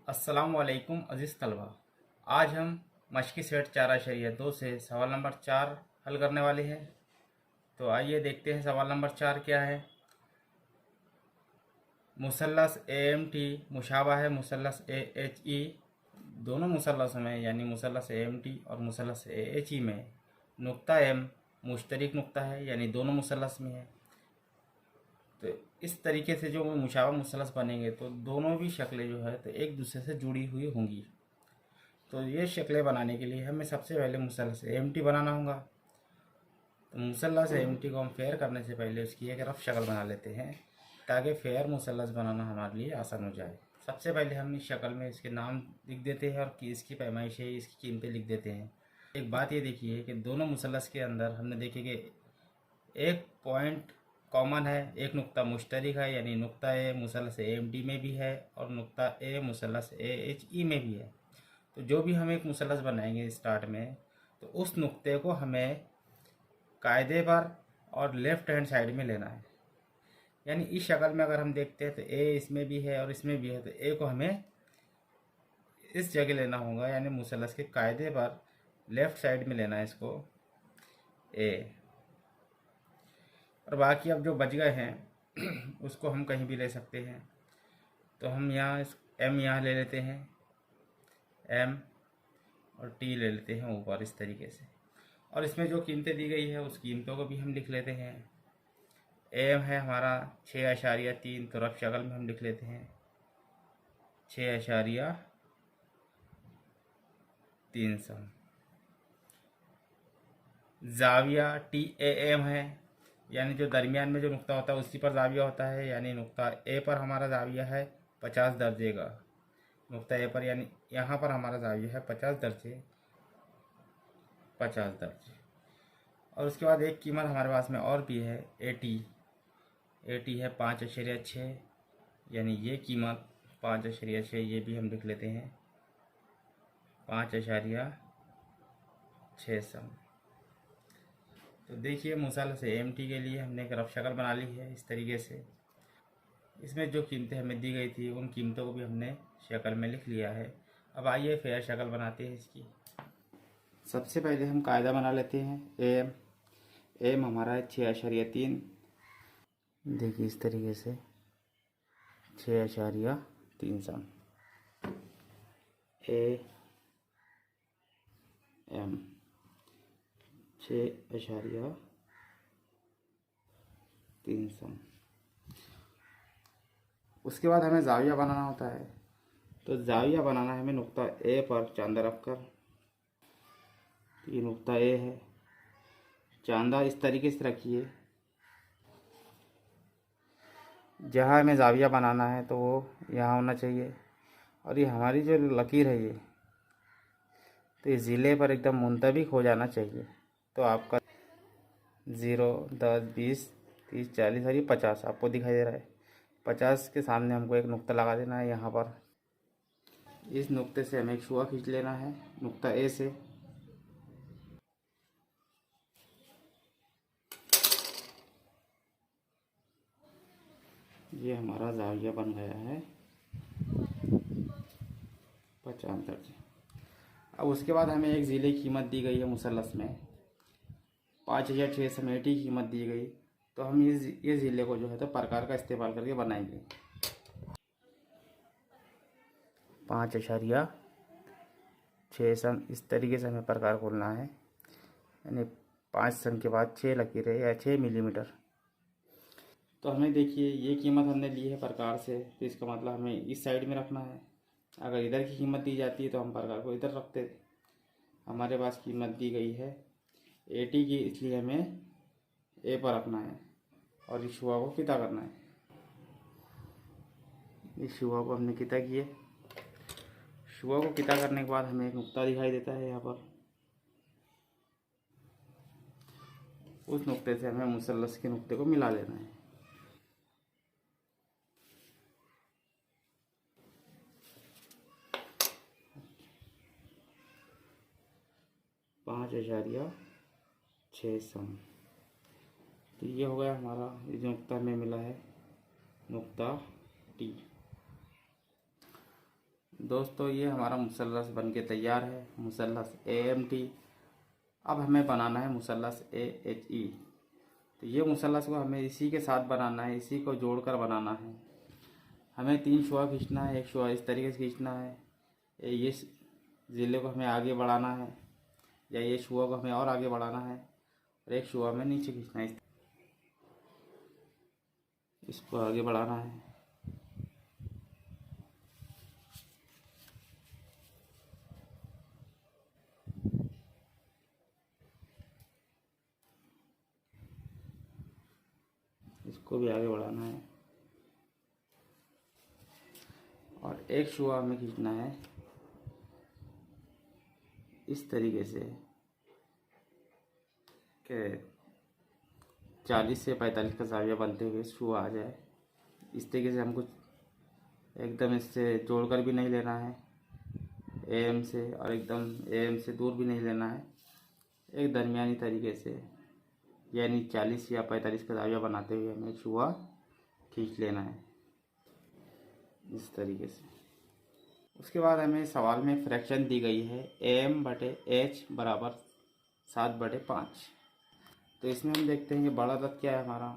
अस्सलाम वालेकुम अज़ीज़ तलबा। आज हम मशक़ी सेट 4.2 से सवाल नंबर 4 हल करने वाले हैं। तो आइए देखते हैं सवाल नंबर 4 क्या है। मुसल्लस AMT मुशाबा है मुसल्लस AHE। दोनों मुसल्लसों में यानी मुसल्लस AMT और मुसल्लस AHE में नुक्ता M मुश्तरक नुक्ता है, यानी दोनों मुसल्लस में है। तो इस तरीके से जो मुशाबा मुसल्लस बनेंगे तो दोनों भी शक्लें जो है तो एक दूसरे से जुड़ी हुई होंगी। तो ये शक्लें बनाने के लिए हमें सबसे पहले मुसल्लस AMT बनाना होगा। तो मुसल्लस AMT को हम फेयर करने से पहले उसकी एक रफ शक्ल बना लेते हैं ताकि फेयर मुसल्लस बनाना हमारे लिए आसान हो जाए। सबसे पहले हम इस शक्ल में इसके नाम लिख देते हैं और इसकी पैमाइश है, इसकी कीमतें लिख देते हैं। एक बात ये देखिए कि दोनों मुसल्लस के अंदर हमने देखे कि एक पॉइंट कॉमन है, एक नुक्ता मुश्तरक है, यानी नुक्ता ए मुसल्लस AMT में भी है और नुक्ता ए मुसल्लस AHE में भी है। तो जो भी हम एक मुसल्लस बनाएंगे स्टार्ट में, तो उस नुक्ते को हमें कायदे पर और लेफ़्ट हैंड साइड में लेना है। यानी इस शक्ल में अगर हम देखते हैं तो ए इसमें भी है और इसमें भी है, तो ए को हमें इस जगह लेना होगा, यानी मुसल्लस के कायदे पर लेफ़्ट साइड में लेना है इसको ए। और बाकी अब जो बच गए हैं उसको हम कहीं भी ले सकते हैं। तो हम यहाँ M यहाँ ले लेते हैं, M और T ले लेते हैं ऊपर इस तरीके से। और इसमें जो कीमतें दी गई है उस कीमतों को भी हम लिख लेते हैं। M है हमारा 6.3, तो रफ शक्ल में हम लिख लेते हैं 6.3। जाविया TAM है, यानी जो दरमियान में जो नुक्ता होता है उसी पर जाविया होता है। यानी नुक्ता ए पर हमारा जाविया है 50 दर्जे का, नुक्ता ए पर, यानी यहाँ पर हमारा जाविया है 50 दर्जे। और उसके बाद एक कीमत हमारे पास में और भी है AT है 5.6, यानी ये कीमत 5.6, ये भी हम लिख लेते हैं 5.6। तो देखिए मुसल्लस AMT के लिए हमने एक रफ शक्ल बना ली है इस तरीके से। इसमें जो कीमतें हमें दी गई थी उन कीमतों को भी हमने शक्ल में लिख लिया है। अब आइए फेयर शक्ल बनाते हैं इसकी। सबसे पहले हम कायदा बना लेते हैं एम हमारा है 6.3। देखिए इस तरीके से 6.3 सम AM 6.3 सम। उसके बाद हमें जाविया बनाना होता है। तो जाविया बनाना है हमें नुक्ता ए पर चांदा रखकर। ये नुक्ता ए है, चांदा इस तरीके से रखिए। जहाँ हमें जाविया बनाना है तो वो यहाँ होना चाहिए। और ये हमारी जो लकीर है ये, तो ये ज़िले पर एकदम मुंतबिक हो जाना चाहिए। तो आपका 0, 10, 20, 30, 40 और ये 50 आपको दिखाई दे रहा है। 50 के सामने हमको एक नुक्ता लगा देना है यहाँ पर। इस नुक्ते से हमें एक शुआ खींच लेना है नुक्ता ए से। ये हमारा जाविया बन गया है 50 दर्जे। अब उसके बाद हमें एक ज़िले की कीमत दी गई है मुसल्लस में 5,680 की कीमत दी गई। तो हम ये ज़िले को जो है तो प्रकार का इस्तेमाल करके बनाएंगे। 5.6 सम इस तरीके से हमें प्रकार खोलना है, यानी 5 सम के बाद 6 लकीरें या 6 मिलीमीटर। तो हमें देखिए ये कीमत हमने ली है प्रकार से, तो इसका मतलब हमें इस साइड में रखना है। अगर इधर की कीमत दी जाती है तो हम प्रकार को इधर रखते थे। हमारे पास कीमत दी गई है AT की, इसलिए हमें ए पर रखना है और इस शुआ को किता करना है। इस शुआ को हमने किता किए। शुआ को किता करने के बाद हमें एक नुक्ता दिखाई देता है यहाँ पर। उस नुक्ते से हमें मुसल्लस के नुक्ते को मिला लेना है। पाँच 5.6 सम। तो ये हो गया हमारा, ये जो नुक्ता हमें मिला है नुक्ता T। दोस्तों ये हमारा मुसल्लस बन के तैयार है, मुसल्लस AMT। अब हमें बनाना है मुसल्लस AHE। तो ये मुसल्लस को हमें इसी के साथ बनाना है, इसी को जोड़कर बनाना है। हमें 3 शुआ खींचना है, एक शुआ इस तरीके से खींचना है, ये ज़िले को हमें आगे बढ़ाना है, या ये शुआ को हमें और आगे बढ़ाना है, और एक शुआ में नीचे खींचना है, इसको आगे बढ़ाना है। इसको भी आगे बढ़ाना है, और एक शुआ हमें खींचना है इस तरीके से कि 40 से 45 का ज़ाविया बनते हुए शुआ आ जाए। इस तरीके से हमको एकदम इससे जोड़कर भी नहीं लेना है AM से, और एकदम AM से दूर भी नहीं लेना है, एक दरमियानी तरीके से, यानी 40 या 45 का ज़ाविया बनाते हुए हमें शुआ खींच लेना है इस तरीके से। उसके बाद हमें सवाल में फ्रैक्शन दी गई है AM/H बराबर 7/5। तो इसमें हम देखते हैं कि बड़ा अदद क्या है हमारा।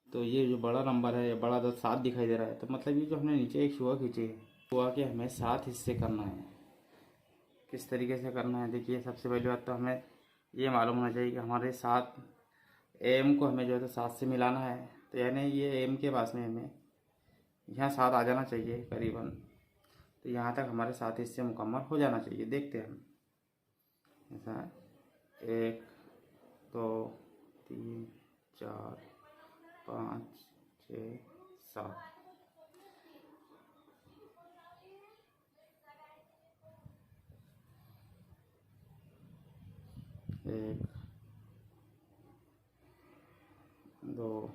तो ये जो बड़ा नंबर है, बड़ा अदद 7 दिखाई दे रहा है। तो मतलब ये जो हमने नीचे एक शुआ खींची है, शुआ के हमें 7 हिस्से करना है। किस तरीके से करना है, देखिए सबसे पहली बात तो हमें ये मालूम होना चाहिए कि हमारे 7 AM को हमें जो है तो 7 से मिलाना है। तो यानी ये AM के पास में हमें यहाँ 7 आ जाना चाहिए करीबन। तो यहाँ तक हमारे 7 हिस्से मुकम्मल हो जाना चाहिए। देखते हैं हम, ऐसा 1 2 3 4 5 6 7। 1 2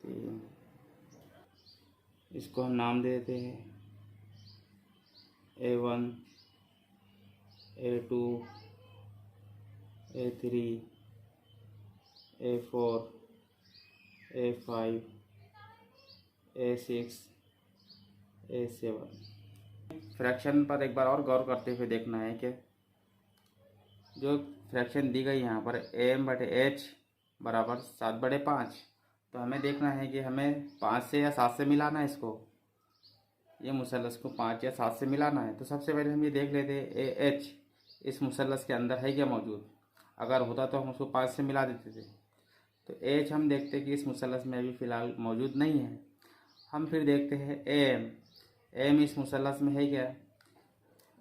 3, इसको हम नाम दे देते हैं A1 A2 A3 A4 A5 A6 A7। Fraction पर एक बार और गौर करते हुए देखना है कि जो फ्रैक्शन दी गई यहाँ पर AM/H बराबर 7/5। तो हमें देखना है कि हमें 5 से या 7 से मिलाना है इसको, ये मुसल्लस को 5 या 7 से मिलाना है। तो सबसे पहले हम ये देख लेते हैं AH इस मुसल्लस के अंदर है क्या मौजूद। अगर होता तो हम उसको 5 से मिला देते थे। तो AH हम देखते हैं कि इस मुसल्लस में अभी फ़िलहाल मौजूद नहीं है। हम फिर देखते हैं AM इस मुसल्लस में है क्या।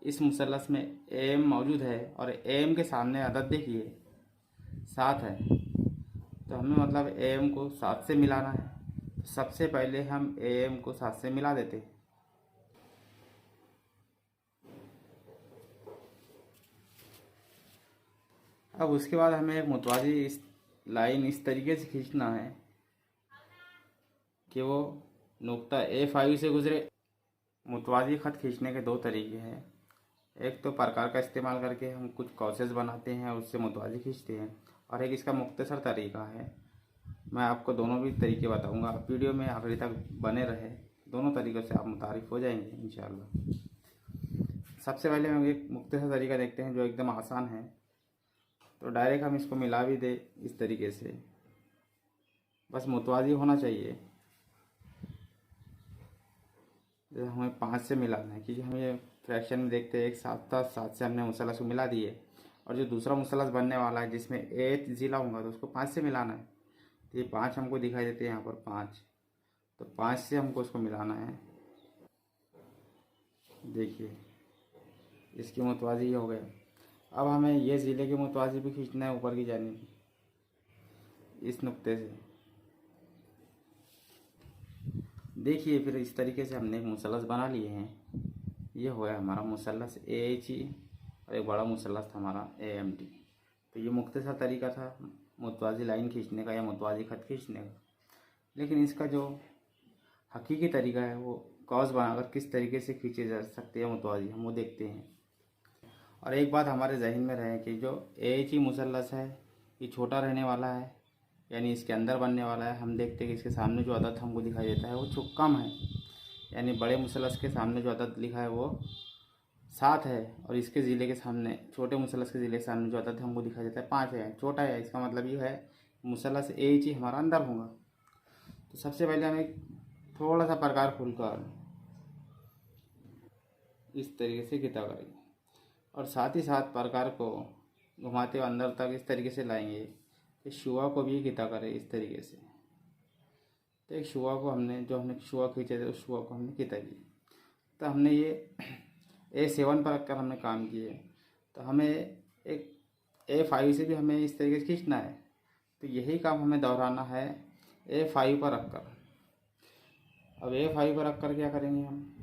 इस मुसल्लस में AM मौजूद है, और AM के सामने अदद देखिए 7 है। तो हमें मतलब AM को 7 से मिलाना है। तो सबसे पहले हम AM को 7 से मिला देते हैं। अब उसके बाद हमें एक मुतवाज़ी इस लाइन इस तरीके से खींचना है कि वो नुक्ता A5 से गुजरे। मुतवाज़ी ख़त खींचने के 2 तरीके हैं। एक तो प्रकार का इस्तेमाल करके हम कुछ कॉसेस बनाते हैं, उससे मुतवाज़ी खींचते हैं, और एक इसका मुख्तसर तरीका है। मैं आपको दोनों भी तरीके बताऊंगा। आप वीडियो में आखिरी तक बने रहे, दोनों तरीक़ों से आप मुतारिफ़ हो जाएंगे इंशाअल्लाह। सबसे पहले हम एक मुख्तसर तरीका देखते हैं जो एकदम आसान है। तो डायरेक्ट हम इसको मिला भी दे इस तरीके से, बस मुतवाज़ी होना चाहिए। जैसे हमें 5 से मिलाना है, क्योंकि हम ये फ्रैक्शन में देखते हैं एक 7 से हमने मुसल्लस को मिला दिए, और जो दूसरा मुसल्लस बनने वाला है जिसमें A ज़िला होगा तो उसको 5 से मिलाना है। तो ये 5 हमको दिखाई देते हैं यहाँ पर 5। तो 5 से हमको उसको मिलाना है। देखिए इसकी मुतवाज़ी हो गया। अब हमें ये ज़िले की मुतवाज़ी भी खींचना है ऊपर की जानिब इस नुक्ते से। देखिए फिर इस तरीके से हमने एक मुसल्लस बना लिए हैं। ये हो गया हमारा मुसल्लस AHE, और एक बड़ा मुसल्लस था हमारा AMT। तो ये मुख्तसर तरीका था मुतवाज़ी लाइन खींचने का या मुतवाज़ी ख़त खींचने का। लेकिन इसका जो हकीकी तरीका है वो कॉस बनाकर किस तरीके से खींचे जा सकते हैं मुतवाज़ी, हम वो देखते हैं। और एक बात हमारे जहन में रहे कि जो AHE मुसल्लस है ये छोटा रहने वाला है, यानी इसके अंदर बनने वाला है। हम देखते हैं कि इसके सामने जो अदद हमको दिखाई देता है वो कम है, यानी बड़े मुसलस के सामने जो अदद लिखा है वो 7 है, और इसके ज़िले के सामने, छोटे मुसलस के ज़िले के सामने जो अदद हमको दिखाई देता है 5 है, छोटा है। इसका मतलब ये है मुसलस AHE हमारा अंदर होगा। तो सबसे पहले हमें थोड़ा सा प्रकार खुलकर इस तरीके से घिता करेंगे, और साथ ही साथ प्रकार को घुमाते हुए अंदर तक इस तरीके से लाएंगे कि शुआ को भी घिता करें इस तरीके से। तो एक शुआ को हमने शुआ खींचे थे उस शुआ को हमने घिता किया। तो हमने ये A7 पर रखकर हमने काम किए। तो हमें एक A5 से भी हमें इस तरीके से खींचना है। तो यही काम हमें दोहराना है A5 पर रखकर। अब A5 पर रखकर क्या करेंगे, हम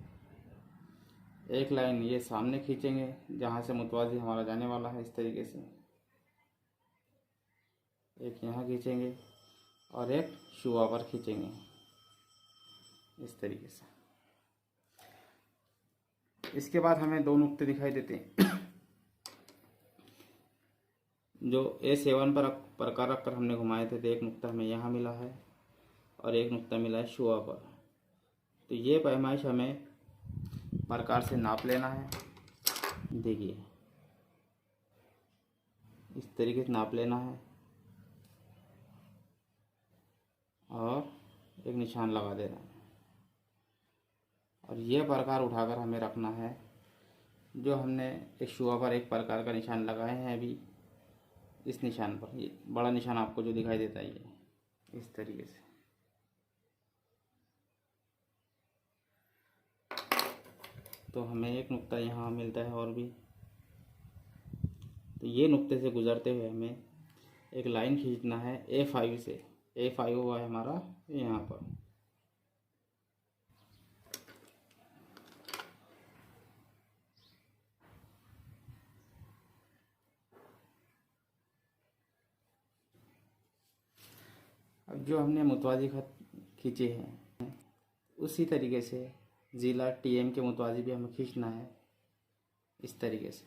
एक लाइन ये सामने खींचेंगे जहाँ से मुतवाज़ी हमारा जाने वाला है, इस तरीके से एक यहाँ खींचेंगे और एक शुआ पर खींचेंगे इस तरीके से। इसके बाद हमें 2 नुक्ते दिखाई देते हैं जो A7 पर प्रकार रखकर हमने घुमाए थे। तो एक नुक्ता हमें यहाँ मिला है और एक नुक्ता मिला है शुआ पर। तो ये पैमाइश हमें प्रकार से नाप लेना है। देखिए इस तरीके से नाप लेना है और एक निशान लगा देना है, और यह प्रकार उठाकर हमें रखना है जो हमने एक शुआ पर एक प्रकार का निशान लगाए हैं अभी इस निशान पर। ये बड़ा निशान आपको जो दिखाई देता है ये इस तरीके से। तो हमें एक नुक्ता यहाँ मिलता है और भी। तो ये नुक्ते से गुजरते हुए हमें एक लाइन खींचना है A5 से। A5 हुआ है हमारा यहाँ पर। अब जो हमने मुतवाज़ी खत खींचे हैं उसी तरीके से ज़िला TM के मुतवाज़ी भी हमें खींचना है इस तरीके से।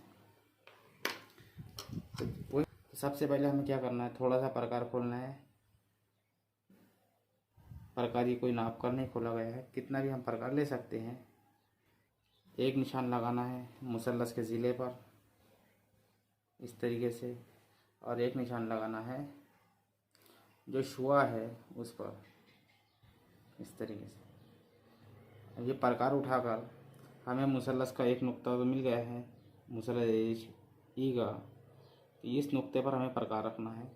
तो सबसे पहले हमें क्या करना है, थोड़ा सा प्रकार खोलना है। प्रकार ये कोई नाप कर नहीं खोला गया है, कितना भी हम प्रकार ले सकते हैं। एक निशान लगाना है मुसल्लस के ज़िले पर इस तरीके से, और एक निशान लगाना है जो शुआ है उस पर इस तरीके से। अब ये प्रकार उठाकर हमें मुसल्लस का एक नुक्ता तो मिल गया है मुसल्लस AHE का। तो इस नुक्ते पर हमें प्रकार रखना है।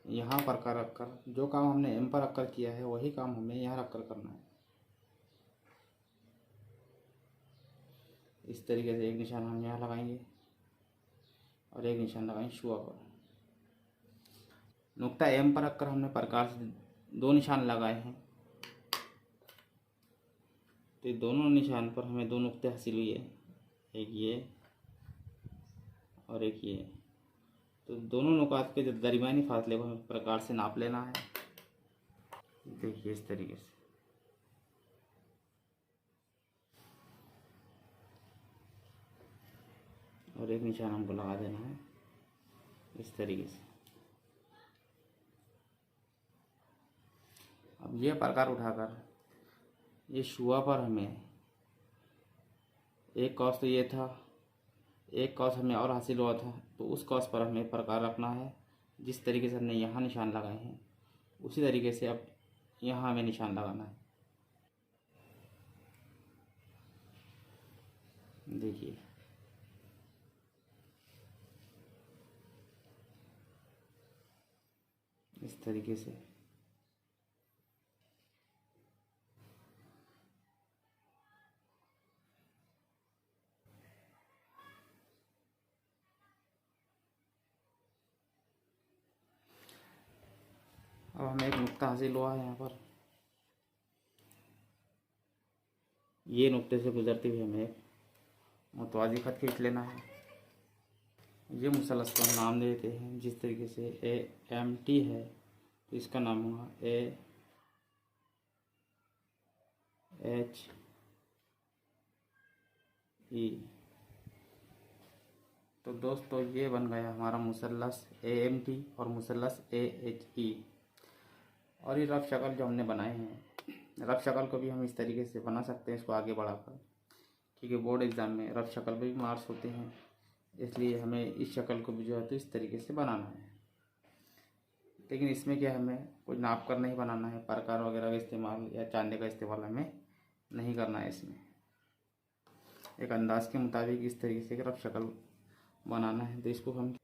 यहाँ प्रकार रखकर जो काम हमने M पर रखकर किया है वही काम हमें यहाँ रखकर करना है। इस तरीके से एक निशान हम यहाँ लगाएंगे और एक निशान लगाएंगे शुआ पर। नुक्ता M पर रखकर हमने प्रकार से 2 निशान लगाए हैं। तो दोनों निशान पर हमें 2 नुक्ते हासिल हुए, एक ये और एक ये। तो दोनों नुकात के दरमियानी फासले को हमें प्रकार से नाप लेना है। देखिए इस तरीके से। और एक निशान हमको लगा देना है इस तरीके से। अब यह प्रकार उठाकर ये शुआ पर हमें एक कॉस तो ये था, एक कॉस हमें और हासिल हुआ था, तो उस कॉस पर हमें प्रकार रखना है। जिस तरीके से हमने यहाँ निशान लगाए हैं उसी तरीके से अब यहाँ हमें निशान लगाना है। देखिए इस तरीके से। अब हमें एक नुक्ता हासिल हुआ है यहाँ पर। ये नुक्ते से गुजरते हुए हमें एक मुतवाज़ी खत खींच लेना है। ये मुसल्लस को हम नाम देते हैं जिस तरीके से AMT है तो इसका नाम हुआ AHE। तो दोस्तों ये बन गया हमारा मुसल्लस AMT और मुसल्लस AHE। और ये रफ शक्ल जो हमने बनाए हैं, रफ शक्ल को भी हम इस तरीके से बना सकते हैं इसको आगे बढ़ाकर, क्योंकि बोर्ड एग्ज़ाम में रफ शक्ल पे भी मार्क्स होते हैं, इसलिए हमें इस शक्ल को भी जो है तो इस तरीके से बनाना है। लेकिन इसमें क्या है, हमें कोई नाप कर नहीं बनाना है, प्रकार वगैरह का इस्तेमाल या चांदे का इस्तेमाल हमें नहीं करना है। इसमें एक अंदाज के मुताबिक इस तरीके से रफ शक्ल बनाना है। तो इसको हम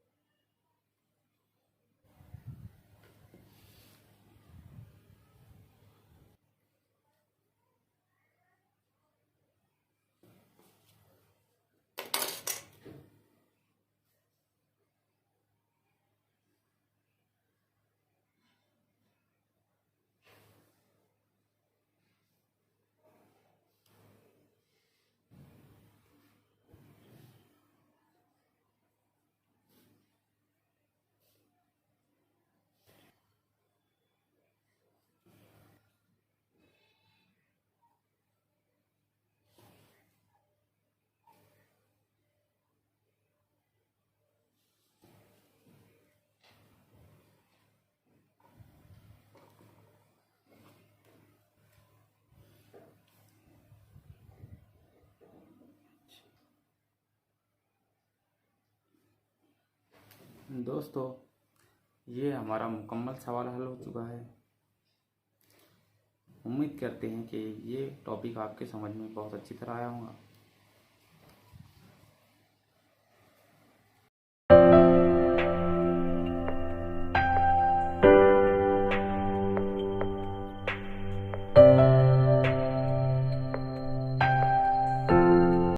दोस्तों, ये हमारा मुकम्मल सवाल हल हो चुका है। उम्मीद करते हैं कि ये टॉपिक आपके समझ में बहुत अच्छी तरह आया होगा।